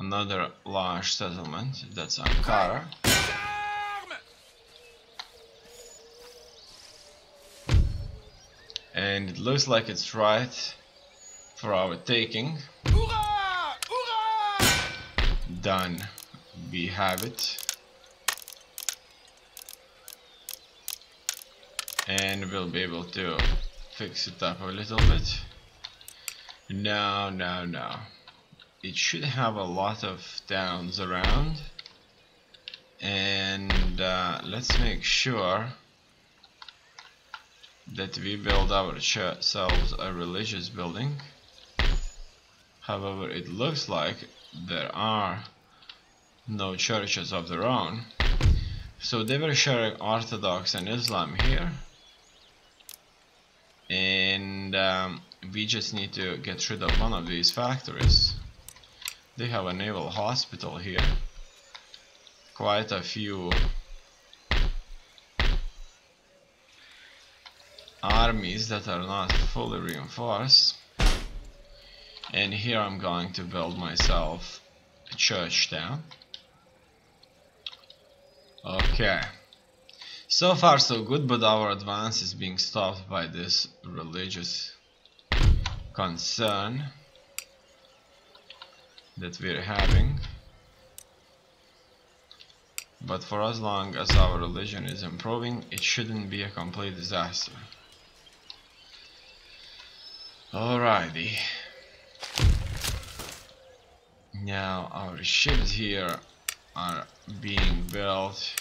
another large settlement. That's Ankara. And it looks like it's right for our taking. Done. We have it. And we'll be able to fix it up a little bit. No. It should have a lot of towns around. And let's make sure that we build ourselves a religious building. However, it looks like there are no churches of their own. So they were sharing Orthodox and Islam here. And we just need to get rid of one of these factories. They have a naval hospital here. Quite a few armies that are not fully reinforced. And here I'm going to build myself a church town. Okay. So far so good, but our advance is being stopped by this religious concern that we're having. But for as long as our religion is improving, it shouldn't be a complete disaster. Alrighty. Now our ships here are being built.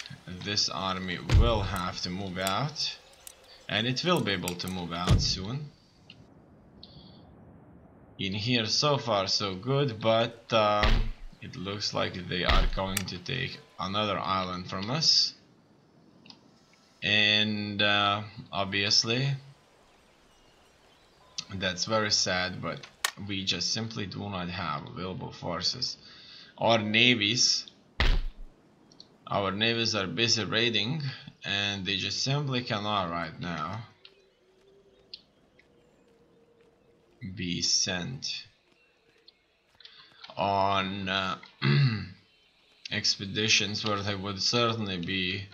This army will have to move out, and it will be able to move out soon. In here so far so good, but it looks like they are going to take another island from us. And obviously that's very sad, but we just simply do not have available forces. Our navies are busy raiding, and they just simply cannot right now be sent on expeditions where they would certainly be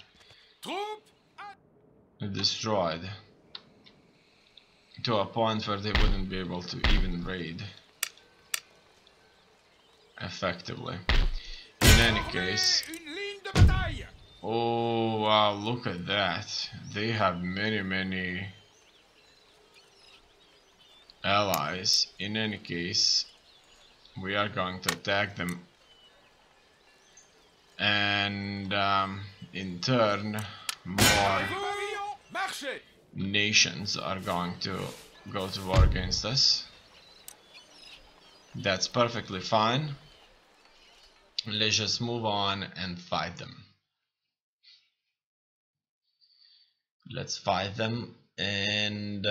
destroyed to a point where they wouldn't be able to even raid effectively. In any case, oh wow, look at that. They have many allies. In any case, we are going to attack them, and in turn more nations are going to go to war against us. That's perfectly fine. Let's just move on and fight them. Let's fight them and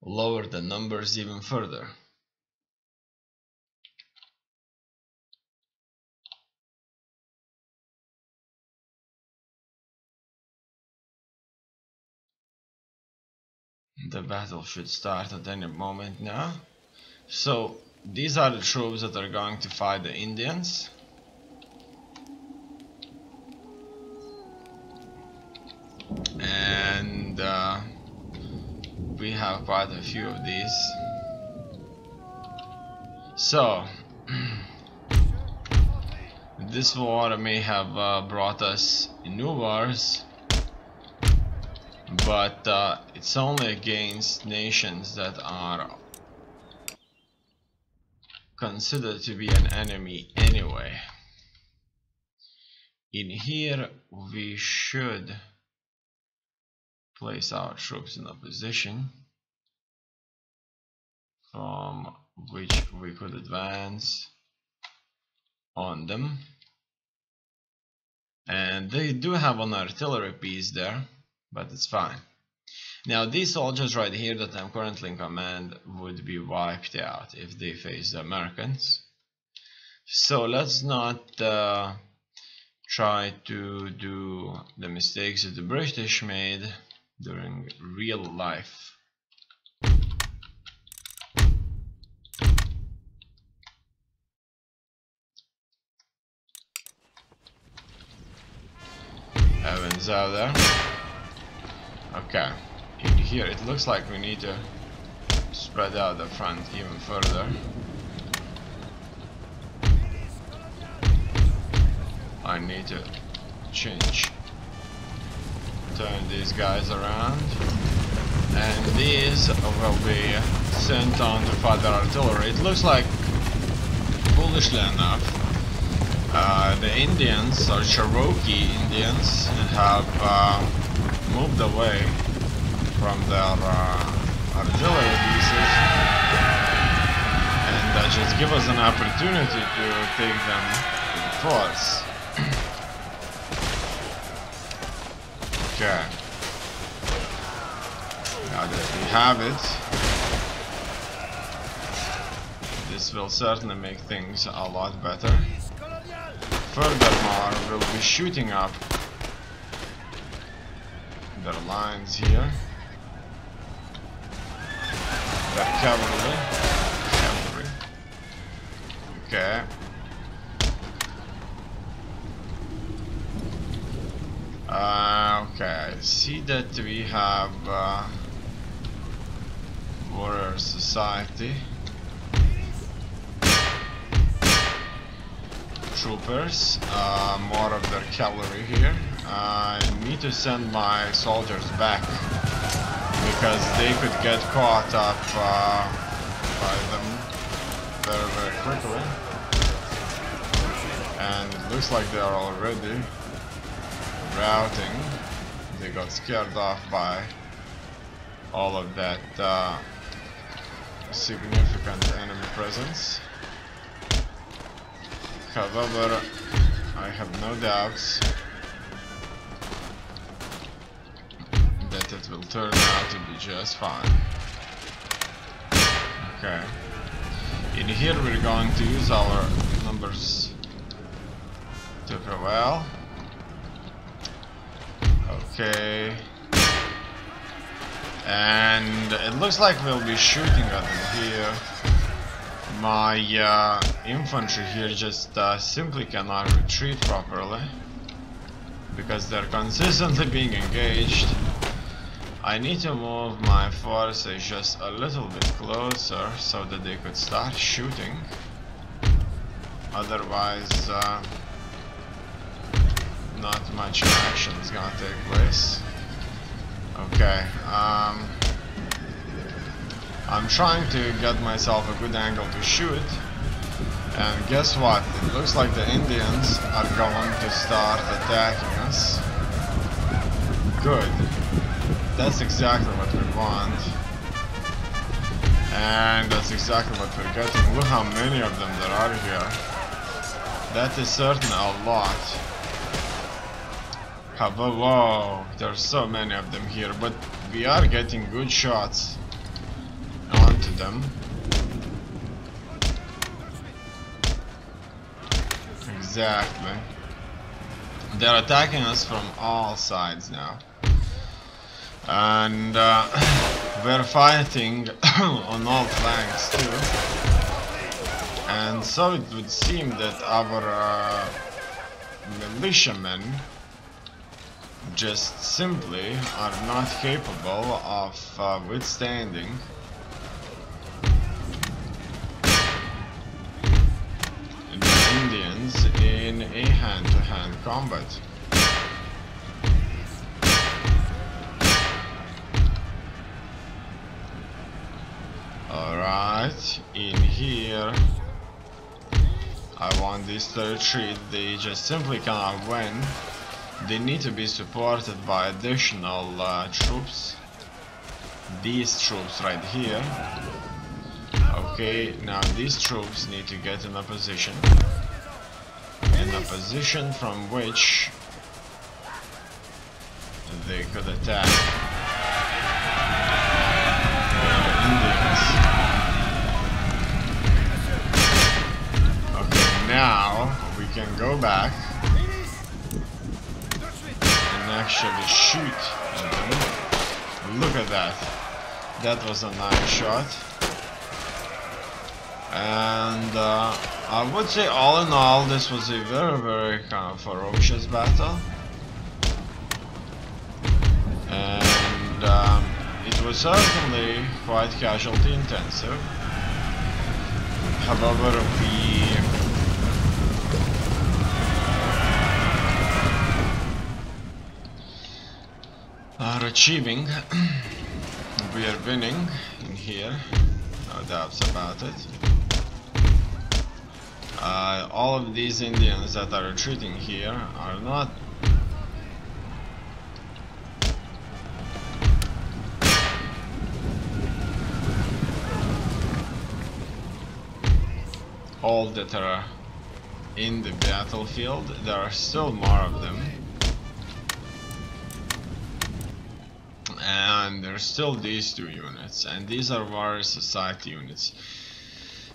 lower the numbers even further. The battle should start at any moment now. So these are the troops that are going to fight the Indians. And we have quite a few of these. So this war may have brought us new wars, but it's only against nations that are considered to be an enemy anyway. In here we should place our troops in a position from which we could advance on them. And they do have an artillery piece there, but it's fine. Now these soldiers right here that I'm currently in command would be wiped out if they face the Americans. So let's not try to do the mistakes that the British made during real life. Evans out there. Okay, in here it looks like we need to spread out the front even further. I need to turn these guys around, and these will be sent on to further artillery. It looks like, foolishly enough, the Indians, or Cherokee Indians, have moved away from their artillery pieces, and that just give us an opportunity to take them to the forts. Okay. Now that we have it, this will certainly make things a lot better. Furthermore, we'll be shooting up their lines here. Their cavalry. Okay. Okay, I see that we have Warrior Society troopers, more of their cavalry here. I need to send my soldiers back because they could get caught up by them very, very quickly, and it looks like they are already routing. They got scared off by all of that significant enemy presence. However, I have no doubts that it will turn out to be just fine. Okay. In here we're going to use our numbers to prevail. Okay. And it looks like we'll be shooting at them here. My infantry here just simply cannot retreat properly because they're consistently being engaged. I need to move my forces just a little bit closer so that they could start shooting. Otherwise, not much action is gonna take place. Okay, I'm trying to get myself a good angle to shoot, and guess what? It looks like the Indians are going to start attacking us. Good. That's exactly what we want. And that's exactly what we're getting. Look how many of them there are here. That is certainly a lot. However, whoa, there's so many of them here, but we are getting good shots onto them. Exactly. They're attacking us from all sides now. And we're fighting on all flanks too. And so it would seem that our militiamen just simply are not capable of withstanding the Indians in a hand-to-hand combat. Alright, in here I want this to retreat. They just simply cannot win. They need to be supported by additional troops. These troops right here. Okay, now these troops need to get in a position. In a position from which they could attack the Indians. Okay, now we can go back and actually shoot at them. Look at that. That was a nice shot. And I would say all in all this was a very kind of ferocious battle. And it was certainly quite casualty intensive. However, we are achieving, we are winning in here, no doubts about it. All of these Indians that are retreating here are not all that are in the battlefield. There are still more of them, and there's still these two units, and these are warrior society units.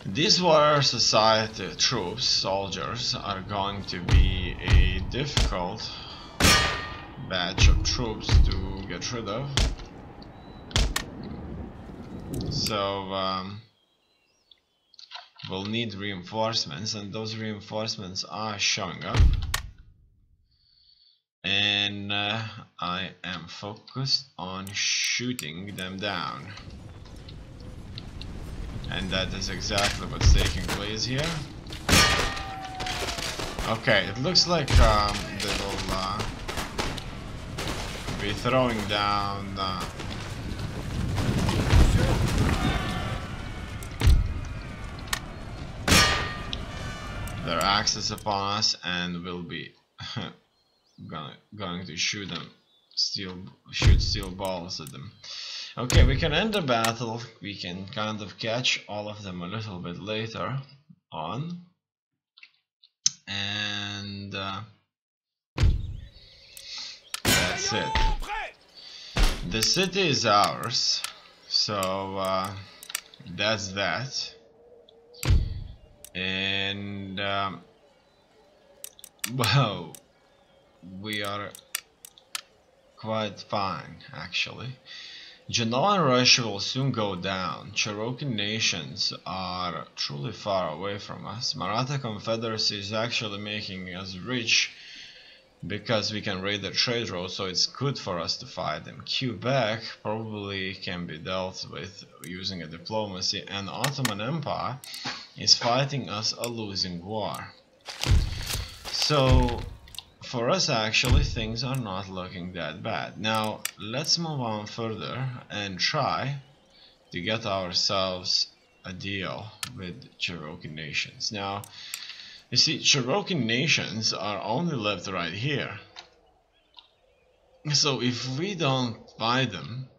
These warrior society troops, soldiers, are going to be a difficult batch of troops to get rid of. So we'll need reinforcements, and those reinforcements are showing up. And I am focused on shooting them down. And that is exactly what's taking place here. Okay, it looks like they will be throwing down their axes upon us, and will be going to shoot them, shoot steel balls at them. Okay, we can end the battle. We can kind of catch all of them a little bit later on, and that's it. The city is ours, so that's that. And well, we are quite fine actually. Genoa and Russia will soon go down. Cherokee nations are truly far away from us. Maratha Confederacy is actually making us rich because we can raid the trade route, so it's good for us to fight them. Quebec probably can be dealt with using a diplomacy, and Ottoman Empire is fighting us a losing war. So for us actually things are not looking that bad. Now let's move on further and try to get ourselves a deal with Cherokee nations. Now you see, Cherokee nations are only left right here. So if we don't buy them,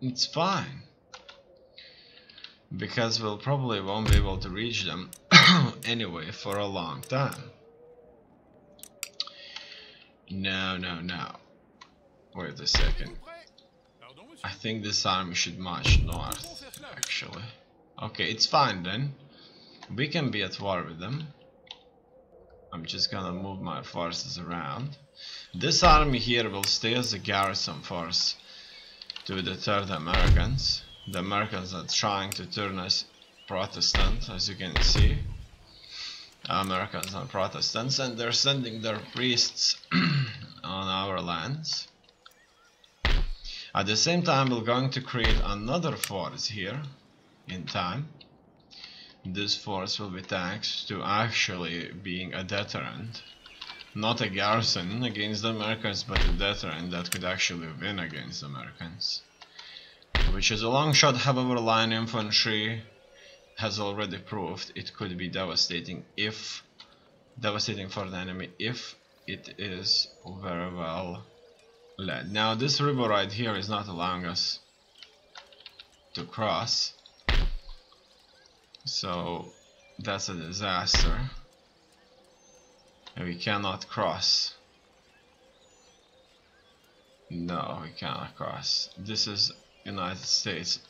it's fine, because we'll probably won't be able to reach them anyway for a long time. No. Wait a second. I think this army should march north, actually. Okay, it's fine then. We can be at war with them. I'm just gonna move my forces around. This army here will stay as a garrison force to deter the Americans. The Americans are trying to turn us Protestant, as you can see. Americans are Protestants, and they're sending their priests on our lands. At the same time, we're going to create another force here in time. This force will be taxed to actually being a deterrent, not a garrison against the Americans, but a deterrent that could actually win against the Americans, which is a long shot. However, line infantry has already proved it could be devastating for the enemy if it is very well led. Now this river right here is not allowing us to cross, so that's a disaster, and we cannot cross. No, we cannot cross. This is United States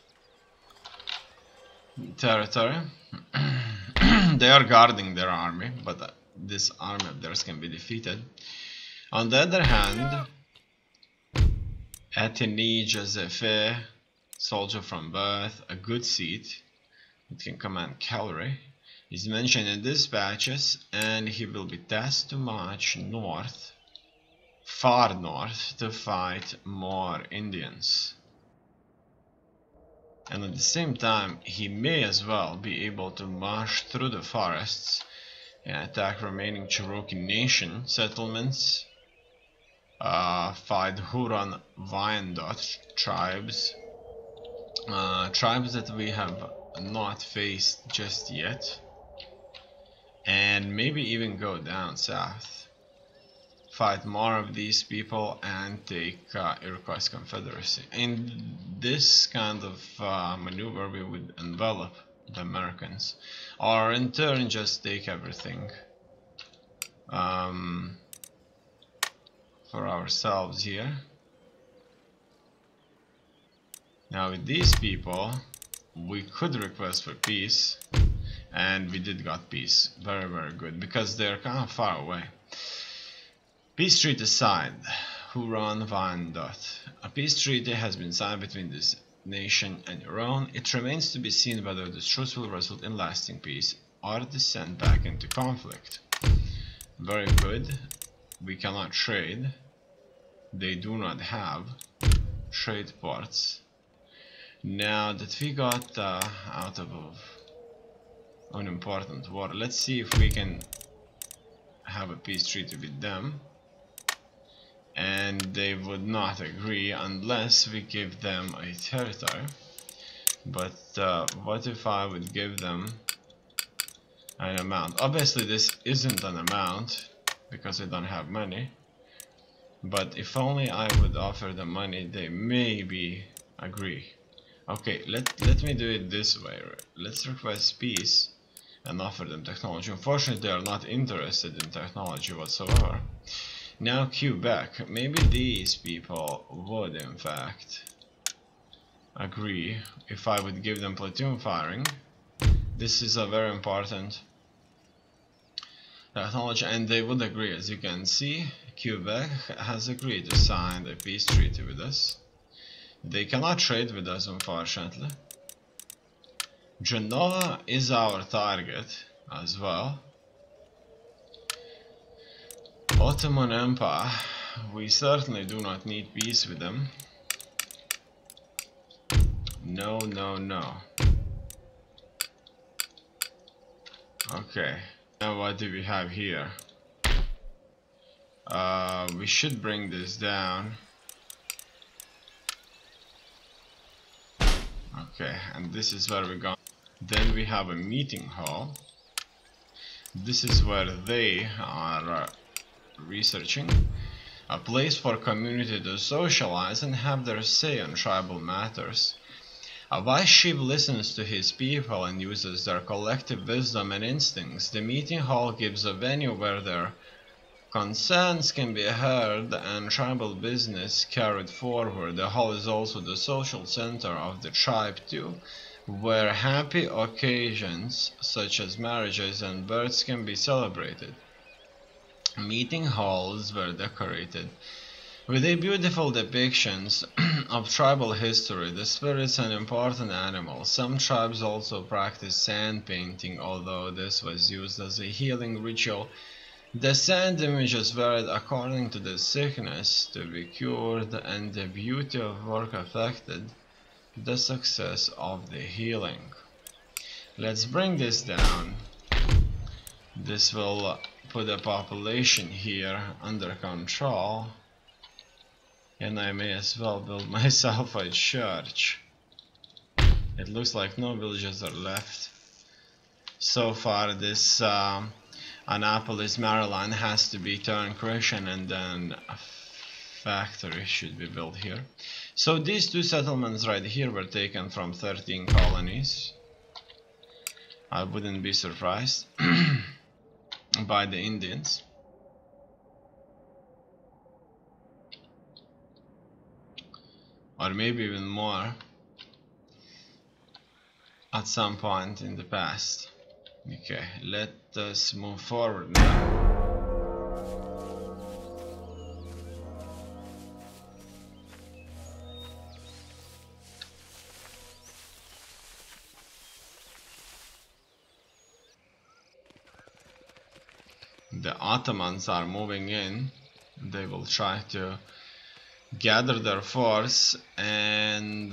territory. They are guarding their army, but this army of theirs can be defeated. On the other hand, Atene Josephe, soldier from birth, a good seat, it can command cavalry, is mentioned in dispatches, and he will be tasked to march north, far north, to fight more Indians. And at the same time, he may as well be able to march through the forests and attack remaining Cherokee Nation settlements, fight Huron Wyandot tribes, tribes that we have not faced just yet, and maybe even go down south, fight more of these people, and take Iroquois Confederacy. In this kind of maneuver, we would envelop the Americans, or in turn just take everything for ourselves here. Now with these people, we could request for peace, and we did got peace. Very, very good, because they're kind of far away. Peace treaty signed. Huron Wyandot. A peace treaty has been signed between this nation and Iran. It remains to be seen whether this truce will result in lasting peace or descent back into conflict. Very good. We cannot trade. They do not have trade ports. Now that we got out of an important war, let's see if we can have a peace treaty with them. And they would not agree unless we give them a territory. But what if I would give them an amount? Obviously this isn't an amount because I don't have money, but if only I would offer them money, they maybe agree. Okay, let me do it this way. Let's request peace and offer them technology. Unfortunately, they are not interested in technology whatsoever. Now Quebec, maybe these people would in fact agree if I would give them platoon firing. This is a very important technology, and they would agree. As you can see, Quebec has agreed to sign a peace treaty with us. They cannot trade with us, unfortunately. Genoa is our target as well. Ottoman Empire, we certainly do not need peace with them. No, no, no. Okay, now what do we have here? We should bring this down. Okay, and this is where we go. Then we have a meeting hall. This is where they are researching. A place for community to socialize and have their say on tribal matters. A wise chief listens to his people and uses their collective wisdom and instincts. The meeting hall gives a venue where their concerns can be heard and tribal business carried forward. The hall is also the social center of the tribe too, where happy occasions such as marriages and births can be celebrated. Meeting halls were decorated with beautiful depictions of tribal history. The spirits and important animals. Some tribes also practice sand painting, although this was used as a healing ritual. The sand images varied according to the sickness to be cured, and the beauty of work affected the success of the healing. Let's bring this down. This will put the population here under control, and I may as well build myself a church. It looks like no villages are left. So far this Annapolis, Maryland has to be turned Christian, and then a factory should be built here. So these two settlements right here were taken from 13 colonies. I wouldn't be surprised by the Indians. Or maybe even more at some point in the past. Okay, let us move forward now. The Ottomans are moving in. They will try to gather their force and